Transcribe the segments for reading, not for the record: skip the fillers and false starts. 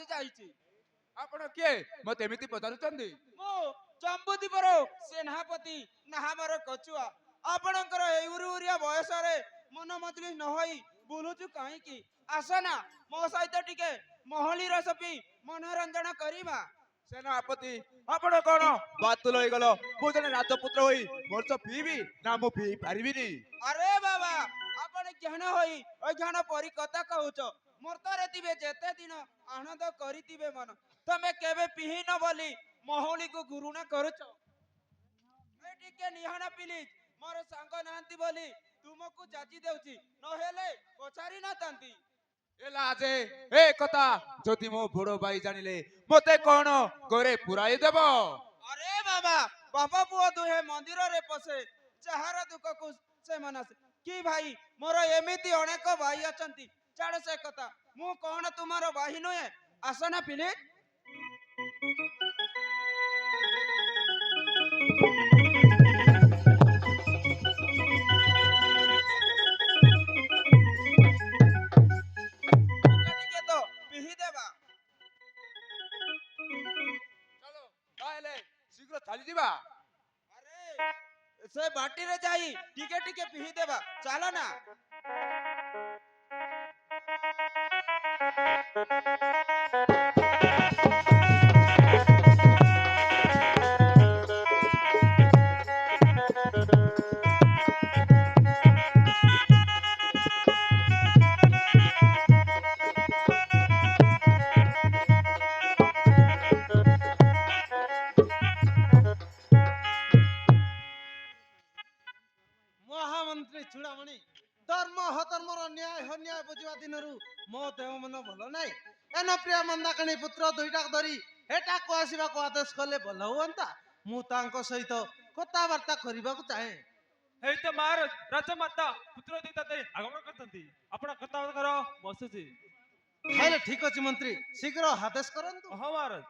ଆସି ଯାଇଛି। ଆପଣ କିଏ ମତେ ଏମିତି ପଚାରୁଛନ୍ତି? ମୁଁ ଜମ୍ବୁଦ୍ୱୀପର ସେନାପତି ନାହାମର କଚୁଆ। ଆପଣଙ୍କର ଏଇ ଉରିଆ ବୟସରେ ମନ ମଜଲିସ ନ ହୋଇ ବୁଲୁଛୁ କାହିଁକି? ଆସ ନା ମୋ ସହିତ ଟିକେ ମହଳି ରସ ପିଇ ମନୋରଞ୍ଜନ କରିବା। ସେନାପତି ଆପଣ କଣ ବାତୁଲ ହେଇଗଲ? ମୁଁ ଜଣେ ରାଜପୁତ୍ର ହୋଇ ବର୍ଷ ପିଇବି ନା ମୁଁ ପିଇ ପାରିବିନି? ଆରେ ବାବା, ଆପଣ ଜ୍ଞାନ ହୋଇ ଅଜ୍ଞାନ ପରି କଥା କହୁଛ। ମର୍ତ୍ତରେ ଥିବେ ଯେତେ ଦିନ ଆନନ୍ଦ କରିଥିବେ ମନ। ତମେ କେବେ ପିହିନ ବୋଲି ମହୁଳିକୁ ଗୁରୁଣା କରୁଛ। ଏ ଟିକେ ନିହାନ ପ୍ଲିଜ, ମୋର ସାଙ୍ଗ ନାହାନ୍ତି ବୋଲି ତୁମକୁ ଯାଚି ଦେଉଛି, ନହେଲେ ପଚାରି ନଥାନ୍ତି। ହେଲା ଯେ ଏ କଥା ଯଦି ମୋ ବଡ ଭାଇ ଜାଣିଲେ ମତେ କଣ ଘରେ ପୁରାଇ ଦେବ? ଆରେ ବାବା, ବାପା ପୁଅ ଦୁହେଁ ମନ୍ଦିରରେ ପଶେ, ଯାହାର ଦୁଃଖକୁ ସେ ମନାସେ। କି ଭାଇ, ମୋର ଏମିତି ଅନେକ ଭାଇ ଅଛନ୍ତି। ଛାଡ଼ ସେ କଥା, ମୁଁ କଣ ତୁମର ଭାଇ ନୁହେଁ? ଆସ ନା ପ୍ଲିଜ। ଟିକେ ତ ପିହି ଦେବା। ଚାଲ ତାହେଲେ ଶୀଘ୍ର ଚାଲିଯିବା। ଆରେ ସେ ବାଟିରେ ଯାଇ ଟିକେ ଟିକେ ପିହି ଦେବା, ଚାଲ ନା। ମହାମନ୍ତ୍ରୀ ଚୂଡ଼ାମଣି, ଧର୍ମ ହଧର୍ମର ନ୍ୟାୟ ଅନ୍ୟାୟ ବୁଝିବା ଦିନରୁ ମୋ ଦେହ ମନ ଭଲ ନାହିଁ। ଏନ ପ୍ରିୟ ମନ୍ଦାକିଣୀ ପୁତ୍ର ଦୁଇଟାକୁ ଧରି ଏଟାକୁ ଆସିବାକୁ ଆଦେଶ କଲେ ଭଲ ହୁଅନ୍ତା। ମୁଁ ତାଙ୍କ ସହିତ କଥାବାର୍ତ୍ତା କରିବାକୁ ଚାହେଁ। ହେଇ ତ ମହାରାଜ, ରାଜମାତା ପୁତ୍ର ଦିଟା ଦେଇ ଆଗମନ କରିଛନ୍ତି। ଆପଣ କଥାବାର୍ତ୍ତା କର, ବସୁଛି। ହେଲେ ଠିକ ଅଛି ମନ୍ତ୍ରୀ, ଶୀଘ୍ର ଆଦେଶ କରନ୍ତୁ। ହଁ ମହାରାଜ।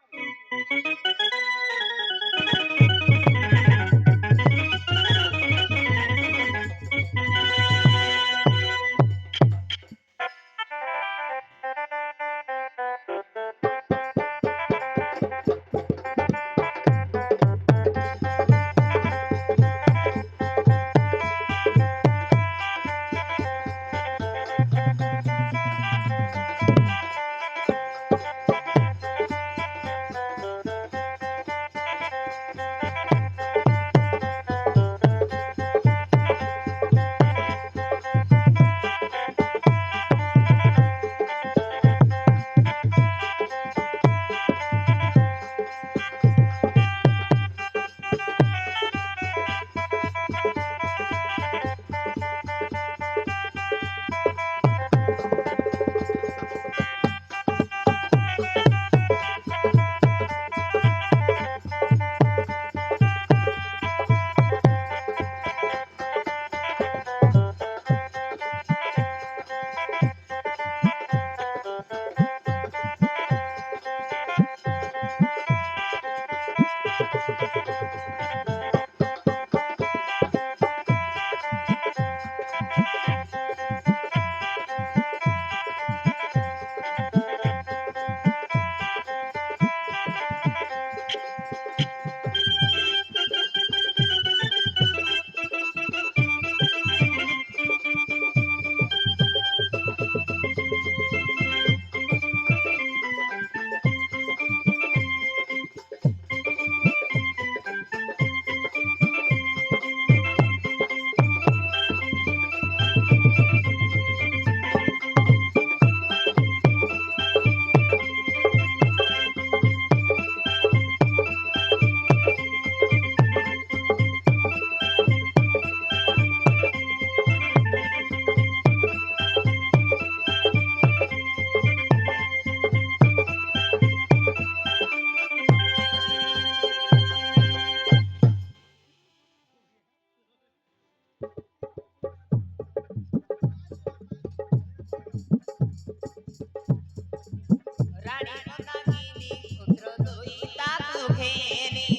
ରାଣୀ ମନ୍ଦାକିନୀ ପୁତ୍ର ଦୁଇ ତାକୁ ଘେନି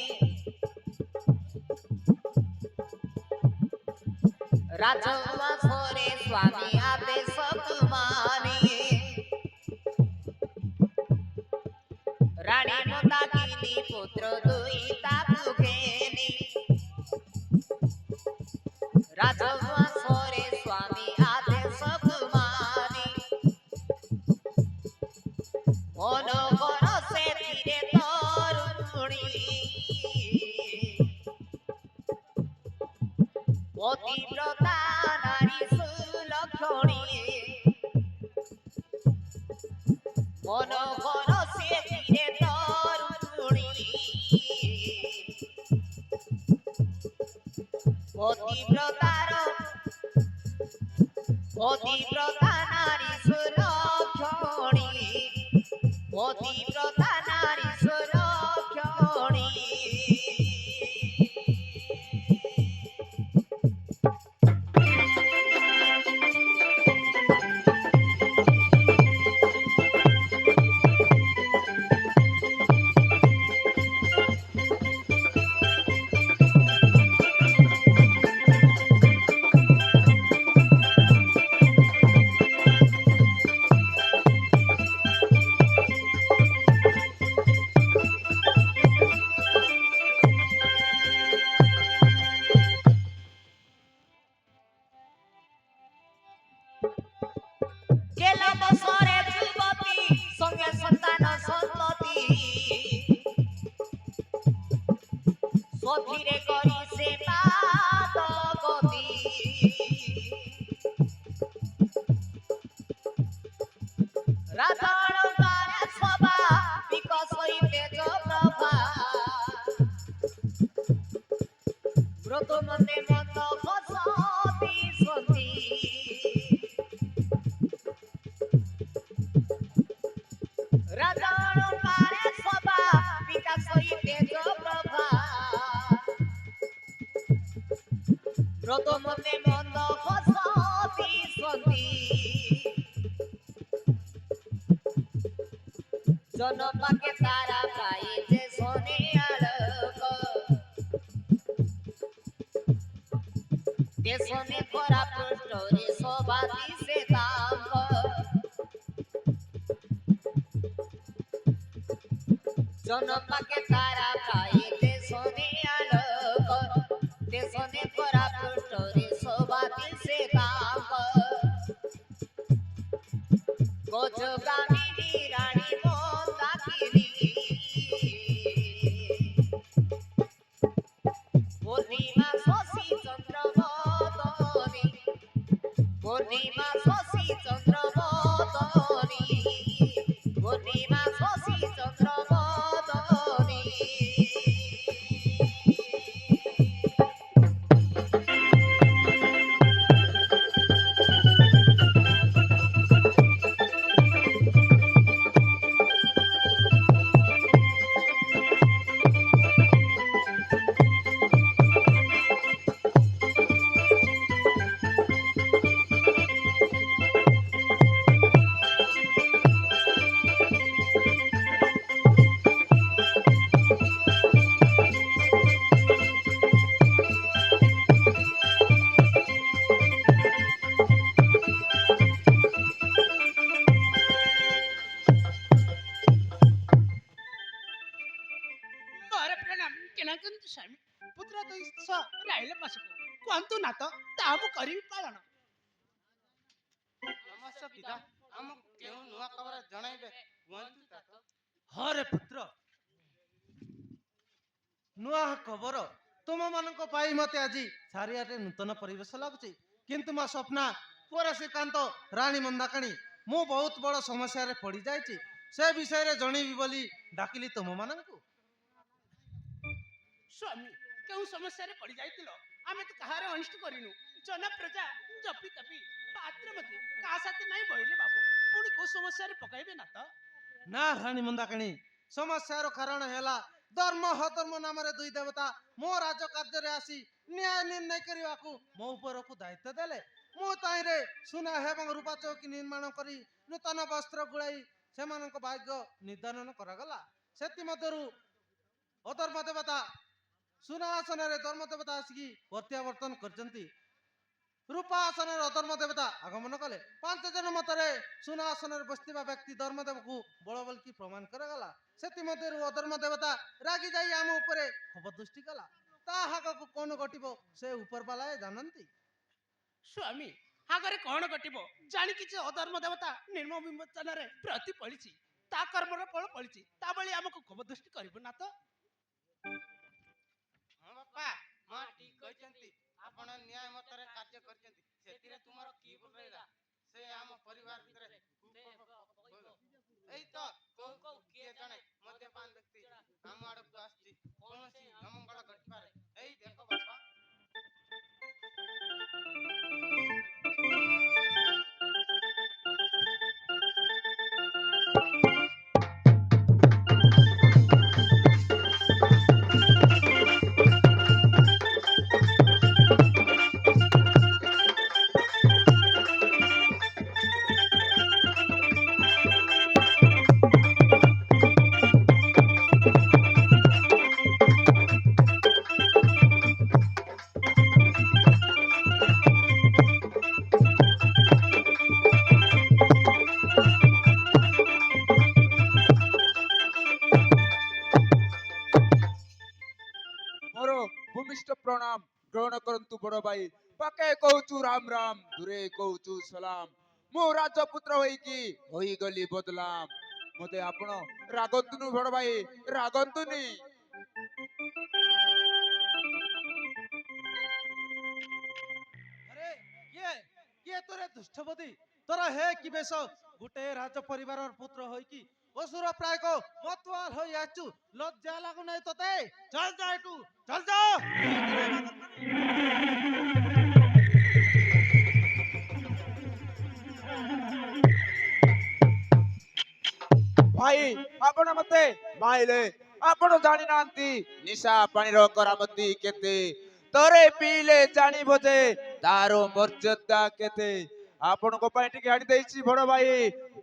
ରାଜଉଆସରେ ସ୍ୱାମୀ ଆଦେଶକୁ ମାନି ରାଣୀ ମନ୍ଦାକିନୀ ପୁତ୍ର ଦୁଇ ତାକୁ ଘେନି ରାଜଉଆସରେ ସ୍ୱାମୀ ଆଦେଶକୁ ମାନି ମନୋହର ସେଥିରେ ତରୁଣୀ ପତିବ୍ରତା ନାରୀ ସୁଲକ୍ଷଣୀ মনোহর সে ধীরে তরুণী পতিব্রতা নারী সুলক্ষণী পতিব্রতা নারী সুলক্ষণী গেল বছরে যুবতী সঙ্গে সন্তান সন্ততি সধীরে করি সে তাত গতি রাজলঙ্কারে সভা বিকশই তেজ প্রভা ব্রত মনে মত বসতি সতী রাজলঙ্কারে সভা বিকাশই তেজ প্রভা ব্রত মনে মন্দ বসতি সতী জনপাকে তারা পাই যে শোনে আলোক দেশনে করা পৃষ্ঠরে শোভাতি সে তাম্ব জনপাকে তারা পাই যে শোনে আলোক দেশনে করা পৃষ্ঠরে শোভাতি সে তাম্ব গজগামিনী রানী মন্দাকিনী পূর্ণিমা শশী চন্দ্র বদনী পূর্ণিমা শশী চন্দ্র বদনী পূর্ণিমা শশী চন্দ্র বদনী ମୋର ପ୍ରଣାମ କିଣନ୍ତୁ ସ୍ୱାମୀ ପୁତ୍ର ଦୁଇ ରାଇଲେ ମାସକୁ କୁହନ୍ତୁ ନା ତ ତାହା ମୁଁ କରିବି ପାଳନ ନମସ୍ତେ ପିତା ଆମକୁ କେଉଁ ନୂଆ ଖବର ଜଣାଇବେ କୁହନ୍ତୁ ତାତ ହରେ ପୁତ୍ର ନୂଆ ଖବର ତୁମମାନଙ୍କ ପାଇଁ ମତେ ଆଜି ଚାରିଆଡ଼େ ନୂତନ ପରିବେଶ ଲାଗୁଛି କିନ୍ତୁ ମୋ ସ୍ୱପ୍ନା ପୁରା ଶ୍ରୀକାନ୍ତ ରାଣୀ ମନ୍ଦାକିନୀ ମୁଁ ବହୁତ ବଡ଼ ସମସ୍ୟାରେ ପଡ଼ିଯାଇଛି ସେ ବିଷୟରେ ଜଣେଇବି ବୋଲି ଡାକିଲି ତୁମମାନଙ୍କୁ ସ୍ୱାମୀ କେଉଁ ସମସ୍ୟାରେ ପଡି ଯାଇଥିଲ ଆମେ ତ କାହାର ଅନିଷ୍ଟ କରିନୁ ଜନ ପ୍ରଜା ଜପି ତପି ପାତ୍ରବତୀ କାହା ସାଥେ ନାହିଁ ବହିରେ ବାବୁ ପୁଣି କୋଉ ସମସ୍ୟାରେ ପକାଇବେ ନା ତ ନା ରାଣୀ ମନ୍ଦାକିନୀ ସମସ୍ୟାର କାରଣ ହେଲା ଧର୍ମ ଅଧର୍ମ ନାମରେ ଦୁଇ ଦେବତା ମୋ ରାଜ କାର୍ଯ୍ୟରେ ଆସି ନ୍ୟାୟ ନିର୍ଣ୍ଣୟ କରିବାକୁ ମୋ ଉପରକୁ ଦାୟିତ୍ୱ ଦେଲେ ମୁଁ ତାହିଁରେ ସୁନା ଏବଂ ରୂପା ଚୌକି ନିର୍ମାଣ କରି ନୂତନ ବସ୍ତ୍ର ଗୁଳାଇ ସେମାନଙ୍କ ଭାଗ୍ୟ ନିର୍ଦ୍ଧାରଣ କରାଗଲା ସେଥିମଧ୍ୟରୁ ଅଧର୍ମ ଦେବତା ସୁନା ଆସନରେ ଧର୍ମ ଦେବତା ଆସିକି ପ୍ରତ୍ୟାବର୍ତ୍ତନ କରିଛନ୍ତି রূপা আসনের অধর্ম দেবতা আগমন কলে 5 জন মତରେ ସୁନା আসনের ବସିଥିବା ବ୍ୟକ୍ତି ଧର୍ମଦେବକୁ ବଳ ବୋଲିକି ପ୍ରମାଣ କରାଗଲା। ସେଥିମଧ୍ୟରୁ ଅଧର୍ମ ଦେବତା ରାଗି ଯାଇ ଆମ ଉପରେ ଖୋପ ଦୃଷ୍ଟି କଲା। ତା ହାଗକୁ କଣ ଘଟିବ ସେ ଉପରବାଲାଏ ଜାଣନ୍ତି। ସ୍ୱାମୀ ଆଗରେ କଣ ଘଟିବ ଜାଣି କିଛି ଅଧର୍ମ ଦେବତା ନିର୍ମ ବିମୋଚନରେ ପ୍ରତିଫଳିଛି ତା କର୍ମର ଫଳ ଫଳିଛି ତା ଭଳି ଆମକୁ ଖୋବ ଦୃଷ୍ଟି କରିବୁ ନା ତ। ହଁ ବାପା ମା ଠିକ କହିଛନ୍ତି। ଆପଣ ନ୍ୟାୟ ମତରେ କାର୍ଯ୍ୟ କରିଛନ୍ତି ସେଥିରେ ତୁମର କି ଭୁଲ ରହିଲା। ସେ ଆମ ପରିବାର ଭିତରେ ଏଇ ତ କୋଉ କୋଉ କିଏ ଜଣେ ମଦ୍ୟପାନ ବ୍ୟକ୍ତି ଆମ ଆଡକୁ ଆସିଛି। କୌଣସି ଅମଙ୍ଗଳ ଘଟିପାରେ। ଏଇ ଦେଖ ବାପା। ମୋର ଭୂମିଷ୍ଠ ପ୍ରଣାମ ଗ୍ରହଣ କରନ୍ତୁ ବଡ ଭାଇ। ପାକେ କହୁଛୁ ରାମ ରାମ ଦୂରେ କହୁଛୁ ସଲାମ। ମୁଁ ରାଜପୁତ୍ର ହୋଇକି ହୋଇଗଲି ବଦଲାମ। ମତେ ଆପଣ ରାଗନ୍ତୁନି ବଡ ଭାଇ ରାଗନ୍ତୁନି। ଆରେ କିଏ କିଏ ତୋରେ ଦୁଷ୍ଟବଦୀ ତୋର ହେ କି ବେଶ ଗୋଟେ ରାଜ ପରିବାରର ପୁତ୍ର ହୋଇକି ଅସୁର ପ୍ରାୟକ ମତୁଆଲ ହୋଇ ଆଛୁ। ଲଜ୍ଜା ଲାଗୁନାହିଁ ତୋତେ? ଚାଲ ଯା ଏଠୁ ଚାଲ ଯା। ଭାଇ ଆପଣ ମତେ ମାଇଲେ ଆପଣ ଜାଣିନାହାନ୍ତି ନିଶା ପାଣିର କରାମତି କେତେ। ଥରେ ପିଇଲେ ଜାଣିବ ଯେ ତାର ମର୍ଯ୍ୟାଦା କେତେ। ଆପଣଙ୍କ ପାଇଁ ଟିକେ ଆଣି ଦେଇଛି ବଡ ଭାଇ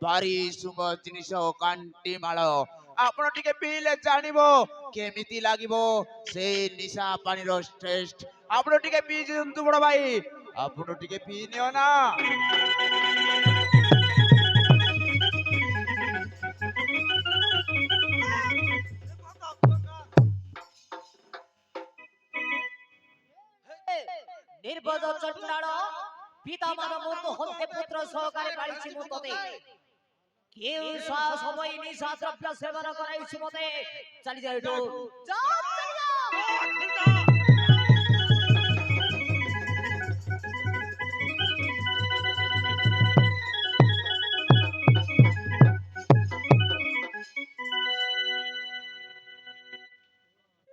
ଭାରି ସୁମ ଜିନିଷ କାଣ୍ଟି ମାଳ। ଆପଣ ଟିକେ ପିଇଲେ ଜାଣିବ କେମିତି ଲାଗିବ ସେ ନିଶା ପାଣିର ଟେଷ୍ଟ। ଆପଣ ଟିକେ ପିଇ ଦିଅନ୍ତୁ ବଡ ଭାଇ ଆପଣ ଟିକେ ପିଇ ନିଅ ନା। নির্বোধ চঞ্চল পিতা মান মূর্ত হন্তে পুত্র সহকারে পালিছি মু তোতে কেউ সবাই নিশা দ্রব্য সেবন করাইছি মতে চালি যাও এটু যাও চালি যাও।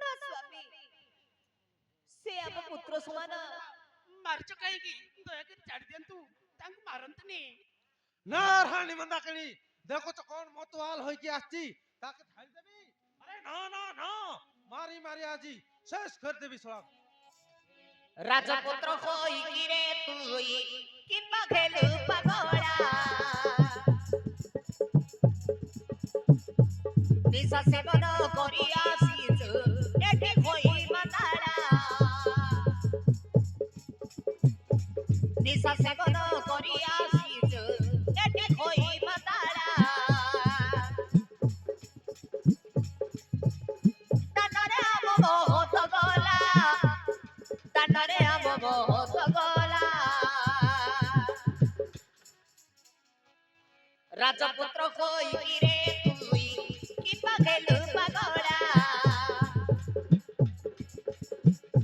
না স্বামী সে ଆମ ପୁତ୍ର ସମାନ। ମାରୁଛ କାହିଁକି ଦୟାକରି ଛାଡି ଦିଅନ୍ତୁ ତାଙ୍କୁ ମାରନ୍ତୁନି। ନା ରାଣୀ ମନ୍ଦାକିଣୀ ଦେଖୁଛ କଣ ମତୁଆଲ ହୋଇକି ଆସିଛି ତାকে ଛାଡ଼ିଦେବି? ଆରେ ନା ନା ନା ମାରି ମାରି ଆଜି ଶେଷ କରିଦେବି ଶଳା। রাজপুত্র হই কিরে তুই কিংবা খেলু পাগলা নিশা সেবন করি আসিছ এটি হই মাতালা নিশা সেবন করি আসিছ এটি হই মাতালা তানারে আমো বহুত গলা তানারে আমো বহুত গলা রাজপুত্র হই কিরে তুই কিংবা খেলু পাগলা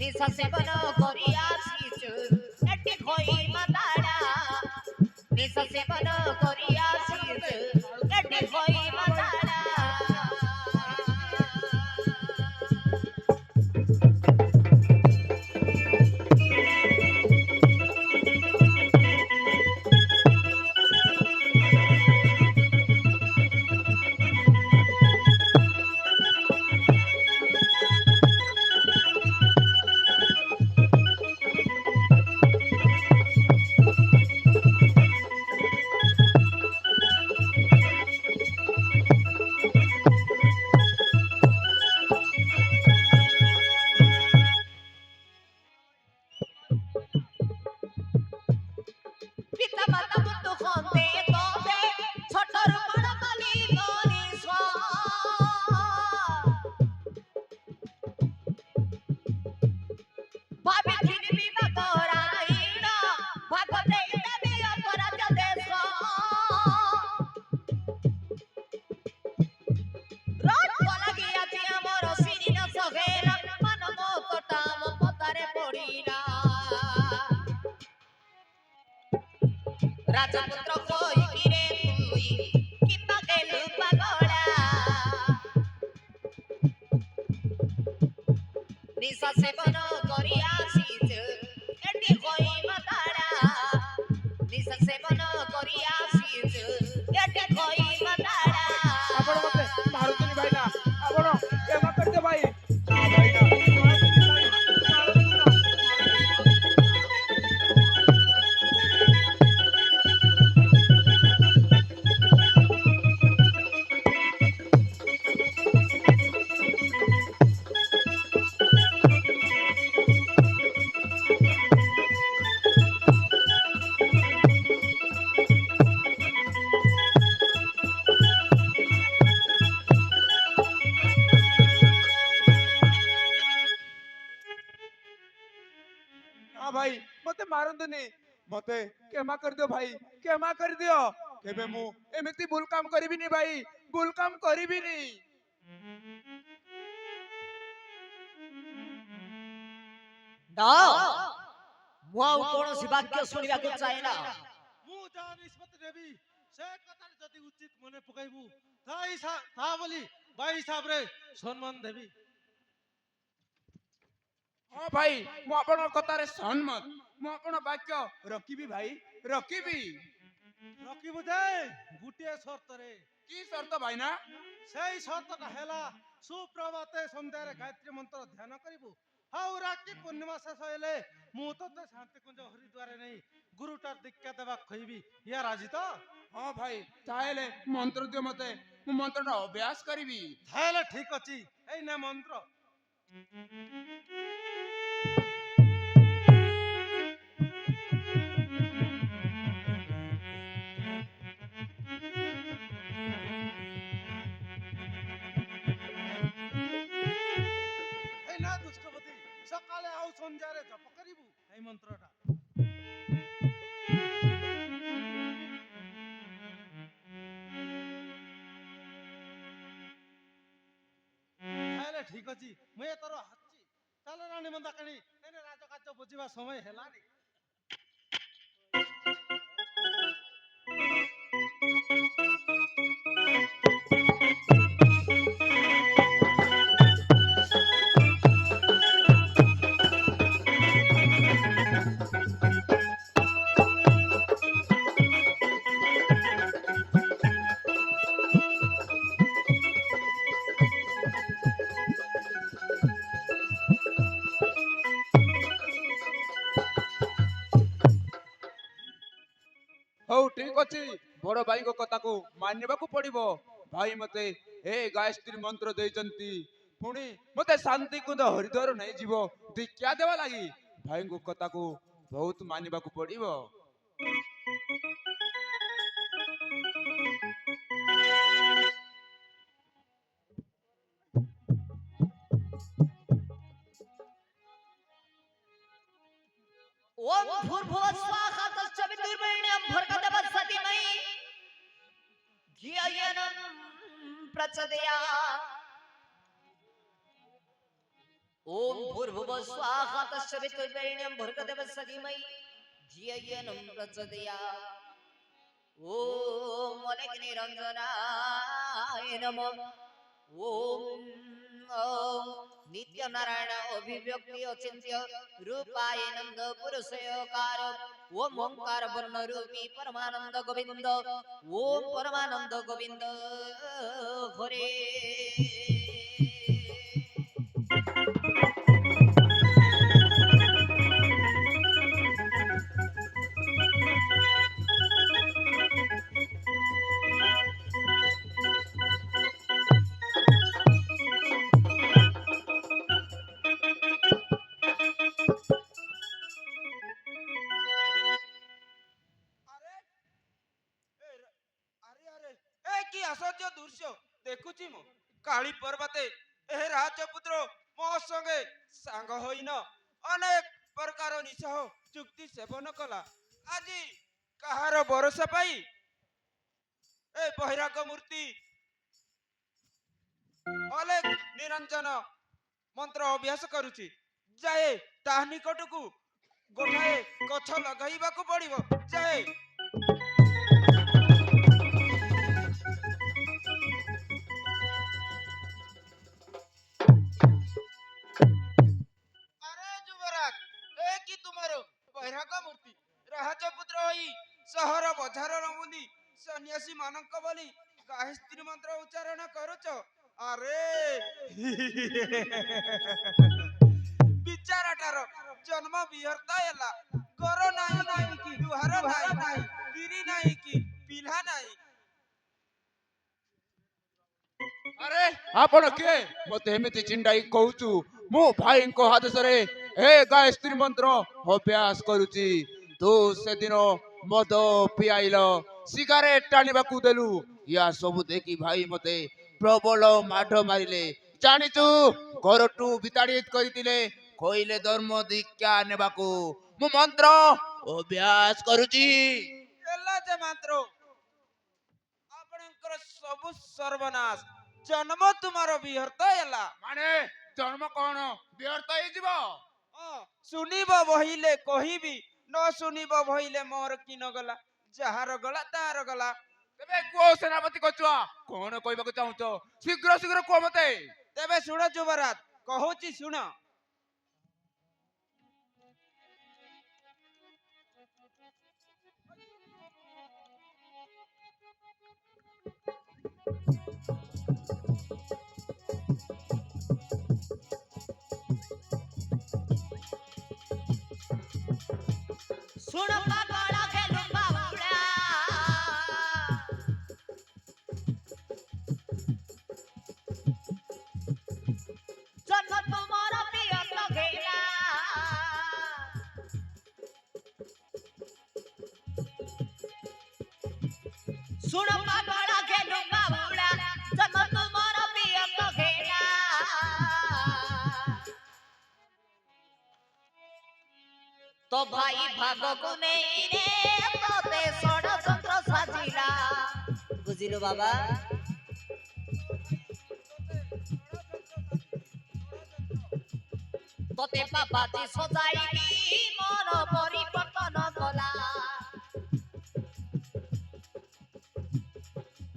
নিশা সেবন করি আসিছ এটি হই মাতালা নিশা সেবন করি আসিছ এটি হই মাতালা ଭାବିଥିଲି ବିବାହ ରାଇଣ ଭାଗ ଦେଇଦେବି ଅପରାଧ ଦେଶ ରକ୍ତ ଲାଗି ଆଜି ଆମର ଶିରିନ ସହେଲା ମାନବ କଟା ଆମ ପଦାରେ ପଡ଼ିଲା ରାଜପୁତ୍ର କହିକିରେ ତୁଇ କିମ୍ବା ଗେଲୁ ପାଗଳା ନିଶା ସେବନ କରି ଆସିଛୁ ଏଠି କହିବା ତାରା ନିଶା ସେବନ କରି ଆସିଛୁ ଏଠି କହିବା ତାରା ଆପଣ ମତେ ମାରୁଛନ୍ତି ଭାଇନା ଆପଣ କ୍ଷମା କରିଦିଅ ଭାଇ ନା ଭାଇନା ମାରୁଛନ୍ତି ଭାଇ ମାରୁଛନ୍ତି ନା না ভাই মতে মারନ୍ତୁନି মতে କ୍ଷମା କରିଦିଅ ଭାଇ କ୍ଷମା କରିଦିଅ କେବେ ମୁଁ ଏମିତି ଭୁଲ କାମ କରିବିନି ଭାଇ ଭୁଲ କାମ କରିବିନି ନା ମୁଁ ଆଉ କୌଣସି ବାକ୍ୟ ଶୁଣିବାକୁ ଚାହେଁ ନା ମୁଁ ଯାହା ନିଷ୍ପତ୍ତି ନେବି ସେ କଥାରେ ଯଦି ଉଚିତ ମନେ ପକାଇବୁ ତା ବୋଲି ଭାଇ ହିସାବରେ ସମ୍ମାନ ଦେବି ହଁ ଭାଇ ମୁଁ ଆପଣଙ୍କ କଥାରେ ସହମତ ମୁଁ ଆପଣ ବାକ୍ୟ ରଖିବି ଭାଇ ରଖିବି ରଖିବୁ ଯେ ଗୋଟିଏ ସର୍ତ୍ତରେ କି ସର୍ତ୍ତ ଭାଇନା ସେଇ ସର୍ତ୍ତଟା ହେଲା ସୁପ୍ରଭାତେ ସନ୍ଧ୍ୟାରେ ଗାୟତ୍ରୀ ମନ୍ତ୍ର ଧ୍ୟାନ କରିବୁ ଆଉ ରାକ୍ଷୀ ପୂର୍ଣ୍ଣିମା ଶେଷ ହେଲେ ମୁଁ ତତେ ଶାନ୍ତିକୁଞ୍ଜ ହରିଦ୍ୱାରରେ ନେଇ ଗୁରୁଟାର ଦୀକ୍ଷା ଦେବାକୁ କହିବି ଇୟା ରାଜି ତ ହଁ ଭାଇ ତାହେଲେ ମନ୍ତ୍ର ଦିଅ ମତେ ମୁଁ ମନ୍ତ୍ରଟା ଅଭ୍ୟାସ କରିବି ତାହେଲେ ଠିକ ଅଛି ଏଇ ନେ ମନ୍ତ୍ର ଏଇ ନା ଦୁଷ୍ଟପତି ସକାଳେ ଆଉ ସନ୍ଧ୍ୟାରେ ଜପ କରିବୁ ଏଇ ମନ୍ତ୍ରଟା ତାହେଲେ ଠିକ ଅଛି ମୁଁ ଏଥର ଆସୁଛି ଚାଲ ରାଣୀ ମନ୍ଦାକିନୀ ଏନେ ରାଜକାର୍ଯ୍ୟ ବୁଝିବା ସମୟ ହେଲାଣି ହଉ ଠିକ ଅଛି ବଡ ଭାଇଙ୍କ କଥାକୁ ମାନିବାକୁ ପଡିବ ଭାଇ ମତେ ଏ ଗାୟତ୍ରୀ ମନ୍ତ୍ର ଦେଇଛନ୍ତି ପୁଣି ମତେ ଶାନ୍ତି କୁଞ୍ଜ ହରିଦ୍ୱାର ନେଇଯିବ ଦୀକ୍ଷା ଦେବା ଲାଗି ଭାଇଙ୍କ କଥାକୁ ବହୁତ ମାନିବାକୁ ପଡିବ ओम भूर्भुवः स्वाहा तस्य वितुर्वरेण्यं भर्गदेवः सतीमहि धियेनं प्रचोदयात् ओम भूर्भुवः स्वाहा तस्य वितुर्वरेण्यं भर्गदेवः सतीमहि धियेनं प्रचोदयात् ओम अग्निरञ्जनाय नमः ओम नित्य नारायण अभिव्यक्ति अचिंत्य रूपाय नंद पुरुषयोकार ओम ओंकार वर्ण रूपी परमानंद गोविंद ओम परमानंद गोविंद हरे ଆରେ ଆରେ ଏ କି ଆଶ୍ଚର୍ଯ୍ୟ ଦୃଶ୍ୟ ଦେଖୁଛି ମୁଁ କାଳି ପର୍ବତେ ଏ ରାଜପୁତ୍ର ମୋ ସଙ୍ଗେ ସାଙ୍ଗ ହୋଇନ ଅନେକ ପ୍ରକାର ନିଶା ଚୁକ୍ତି ସେବନ କଲା। ଆଜି କାହାର ଭରସା ପାଇ ଏ ବୈରାଗ ମୂର୍ତ୍ତି ଅଲେଖ ନିରଞ୍ଜନ ମନ୍ତ୍ର ଅଭ୍ୟାସ କରୁଛି। ଯାଏ ତା ନିକଟକୁ ଗୋଟାଏ ଗଛ ଲଗାଇବାକୁ ପଡିବ। ଯାଏ। আরে যুবরাজ, এ কি তোমার বৈরাগ মূর্তি? রাজপুত্র হই সহর বজারର ବୁଲି ସନ୍ୟାସୀ ମାନଙ୍କ ବୋଲି ଗାୟତ୍ରୀ ମନ୍ତ୍ର ଉଚ୍ଚାରଣ କରୁଛ? ଆରେ ବିଚାରାଟାର ଜନ୍ମ ବିହର୍ତ୍ତ ହେଲା। ଗର ନାହିଁ କି ଦୁହାର ନାହିଁ, ସ୍ତ୍ରୀ ନାହିଁ କି ପିଲା ନାହିଁ। ଆରେ ଆପଣ କିଏ? ମତେ ଏମିତି ଚିଣ୍ଡାଇ କହୁଛୁ? ମୁଁ ଭାଇଙ୍କ ଆଦେଶରେ ଏ ଗାୟତ୍ରୀ ମନ୍ତ୍ର ଅଭ୍ୟାସ କରୁଛି। ତୁ ସେଦିନ ମଦ ପିଆଇଲ, ସିଗାରେଟ ଟାଣିବାକୁ ଦେଲୁ, ୟା ସବୁ ଦେଖି ଭାଇ ମତେ ପ୍ରବଳ ମାଡ଼ ମାରିଲେ। ଜାଣିଛୁ, ଘରଠୁ ବିତାଡ଼ିତ କରିଥିଲେ। କହିଲେ ଧର୍ମ ଦୀକ୍ଷା ନେବାକୁ। ମୁଁ ମନ୍ତ୍ର ଅଭ୍ୟାସ କରୁଛି। ହେଲା ଯେ ମାତ୍ର ଆପଣଙ୍କର ସବୁ ସର୍ବନାଶ। ଜନ୍ମ ତୁମର ବିହର୍ତ୍ତ ହେଲା। ମାନେ ଜନ୍ମ କଣ ବ୍ୟର୍ଥ ହେଇଯିବ? ଶୁଣିବ ବହିଲେ କହିବି, ନ ଶୁଣିବ ବହିଲେ ମୋର କି ନ ଗଲା। ଯାହାର ଗଲା ତାହାର ଗଲା। ତେବେ କୁହ ସେନାପତି କଛୁଆ, କଣ କହିବାକୁ ଚାହୁଁଛ? ଶୀଘ୍ର ଶୀଘ୍ର କୁହ ମତେ। ତେବେ ଶୁଣ ଯୁବରାଜ, କହୁଛି ଶୁଣ। ଶୁଣ ପାଗଳ ଗେଲୁ ବାଉଳା, ଜନ୍ମ ତୁମର ବିୟର୍ତ୍ତ ହେଲା। ଶୁଣ ପାଗଳ ଗେଲୁ ବାଉଳା, ଜନ୍ମ ତୁମର ବିୟର୍ତ୍ତ ହେଲା। তো ভাই ভাগକୁ ନେଇ রে তোতে ষড়যন্ত্র সাজিলা। বুঝিলু বাবা? তোতে বাবাজি সজাইকি মন পরিবর্তন কলা।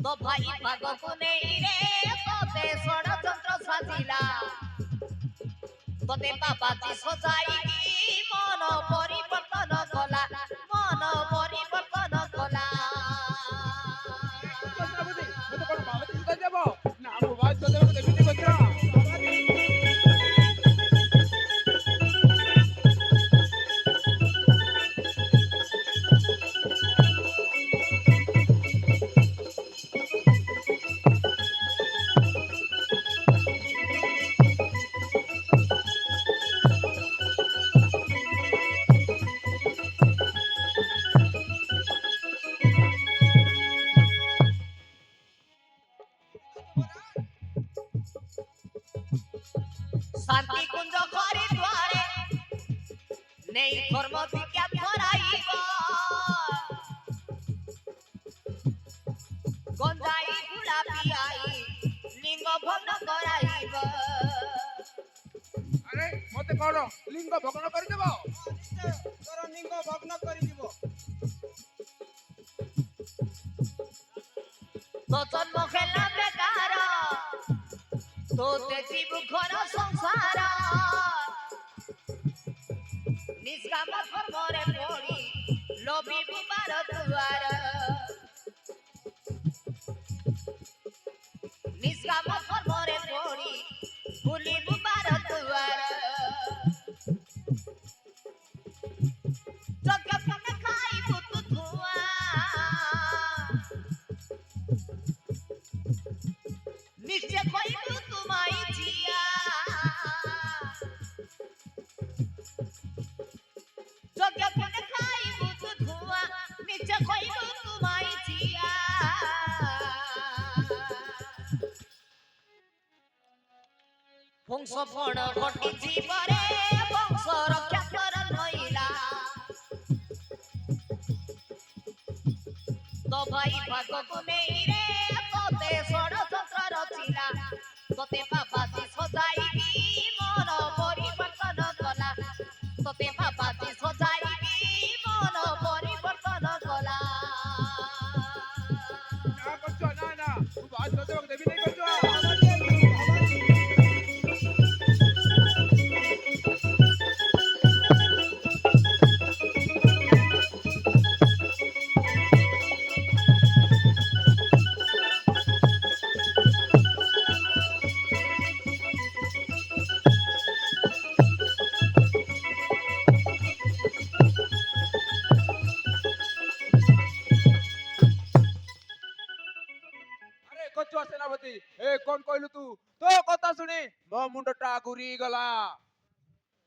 তো ভাই ভাগକୁ ନେଇ রে তোতে ষড়যন্ত্র সাজিলা। তোতে বাবাজি সজাইকি মন পরিবর্তন কলা, মন পরিবর্তন কলা। মতে কଣ ବାବା ଚିନ୍ତା ଦେବ? ନା ମୁଁ ବାଦ ଦେବାକୁ ଦେବିନି କଛୁଆ। শান্তি কুঞ্জ ঘরে দ্বারে নেই ধর্ম দীক্ষা ধরাইব। গঞ্জাই গুড়া পিয়াই লিঙ্গ ভগ্ন করাইব। আরে মতে কଣ লিঙ্গ ভগ্ନ କରିଦେବ? ତୋର ଲିଙ୍ଗ ଭଗ୍ନ କରିଯିବ। তো জন্ম খেলা বেকার, তোতে জীব ঘর সংসার। নিষ্কাম ধর্মরে পড়ি লোভিবু বার দুয়ার। নিষ্কাম ধর্মরে পড়ি ভুলিবু বার দুয়ার। যজ্ঞ ফলে খাইবু তু ধুয়া। নিশ্চয় কইবু তুমাই জিয়া। যজ্ঞ ফলে খাইবু তু ধুয়া। নিশ্চয় কইবু তুমাই জিয়া। বংশ ফণ ঘটি জীবরে বংশ রক্ষা কর ଛାଇ ଭାଗକୁ ନେଇ ରେ ତୋତେ ଷଡ଼ଯନ୍ତ୍ର ରଚିଲା ତୋତେ ବାବାଜୀ ସଜାଇବି ମନ ପରିବର୍ତ୍ତନ କଲା ତୋତେ ବାବାଜୀ ସଜାଇବି ମନ ପରିବର୍ତ୍ତନ କଲା ନା କରୁଛ ନା ମୁଁ ବାହାଦୁର ଦେବାକୁ ଦେବି ନାହିଁ କରୁଛ আরে কচুয়া সেনাপতি কোন কইলু তু তো কথা শুনি ମୋ ମୁଣ୍ଡଟା ଘୁରି ଗଲା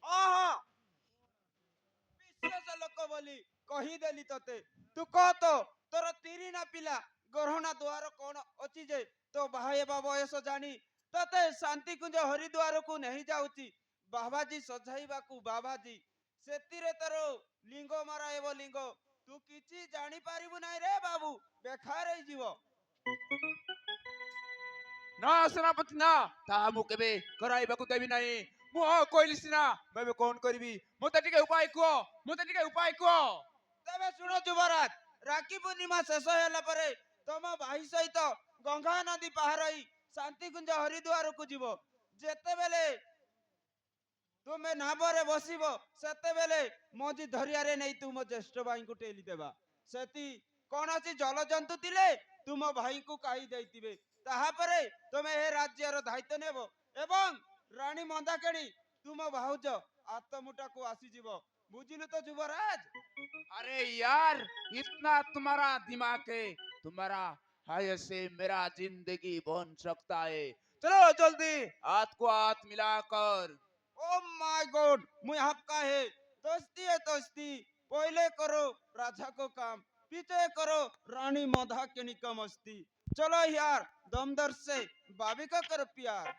ହଁ ବିଶ୍ୱାସ ଲୋକ ବୋଲି କହିଦେଲି ତତେ ତୁ କହ ତ ତୋର ତିରି ନା ପିଲା ଗରହଣା ଦୁଆର କଣ ଅଛି ଯେ ତୋ ବାହା ହେବା ବୟସ ଜାଣି ତତେ ଶାନ୍ତିକୁଞ୍ଜ ହରିଦ୍ୱାରକୁ ନେଇ ଯାଉଛି ବାବାଜୀ ସଜାଇବାକୁ ବାବାଜୀ ସେଥିରେ ତୋର ଲିଙ୍ଗ ମରା ହେବ ଲିଙ୍ଗ ତୁ କିଛି ଜାଣିପାରିବୁ ନାହିଁ ରେ ବାବୁ ବେକାର ହେଇଯିବ ନା ସେନାପତି ନା ତାହା ମୁଁ କେବେ କରାଇବାକୁ ଦେବି ନାହିଁ ମୁଁ ହଁ କହିଲି ସିନା ମୁଁ ଏବେ କଣ କରିବି ମୋତେ ଟିକେ ଉପାୟ କୁହ ତେବେ ଶୁଣ ଯୁବରାଜ ରାକ୍ଷୀ ପୂର୍ଣ୍ଣିମା ଶେଷ ହେଲା ପରେ ତମ ଭାଇ ସହିତ ଗଙ୍ଗା ନଦୀ ପାର ହୋଇ ଶାନ୍ତିକୁଞ୍ଜ ହରିଦ୍ୱାରକୁ ଯିବ ଯେତେବେଳେ ତୁମେ ନାବରେ ବସିବ ସେତେବେଳେ ମଝି ଧରିଆରେ ନେଇ ତୁମ ଜ୍ୟେଷ୍ଠ ଭାଇଙ୍କୁ ଟେଲି ଦେବା ସେଠି କୌଣସି ଜଳଜନ୍ତୁ ଥିଲେ ତୁମ ଭାଇଙ୍କୁ କାହି ଦେଇଥିବେ ତାହାପରେ ତୁମେ ଏ ରାଜ୍ୟର ଦାୟିତ୍ୱ ନେବ ଏବଂ ରାଣୀ ମନ୍ଦାକିଣୀ ତୁମ ଭାଉଜ ଆତ୍ମୁଟାକୁ ଆସିଯିବ ବୁଝିଲୁ ତ ଯୁବରାଜ अरे यार इतना तुम्हारा दिमाग है तुम्हारा हाय से मेरा जिंदगी बन सकता है चलो जल्दी हाथ को हाथ मिलाकर ओ माय गॉड मुझे आपका है दोस्ती पहले करो राजा को काम पीछे करो रानी मधाकिनी का मस्ती चलो यार दमदर से भाभी का करो प्यार